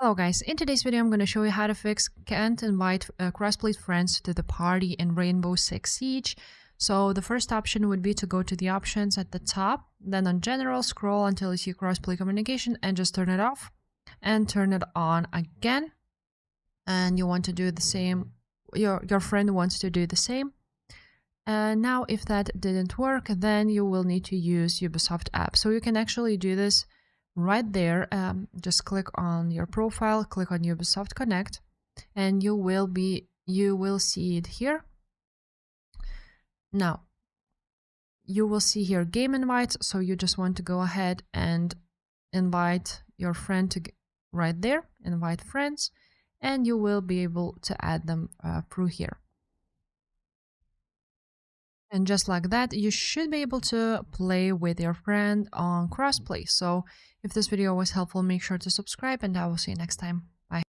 Hello guys, in today's video I'm going to show you how to fix can't invite Crossplay friends to the party in Rainbow Six Siege. So the first option would be to go to the options at the top, then on general scroll until you see Crossplay communication and just turn it off and turn it on again. And you want to do the same, your friend wants to do the same. And now if that didn't work, then you will need to use Ubisoft app. So you can actually do this right there. Just click on your profile, click on Ubisoft Connect, and you will see it here. Now you will see here game invites, so you just want to go ahead and invite your friend to right there, invite friends, and you will be able to add them through here. And just like that, you should be able to play with your friend on Crossplay. So if this video was helpful, make sure to subscribe and I will see you next time.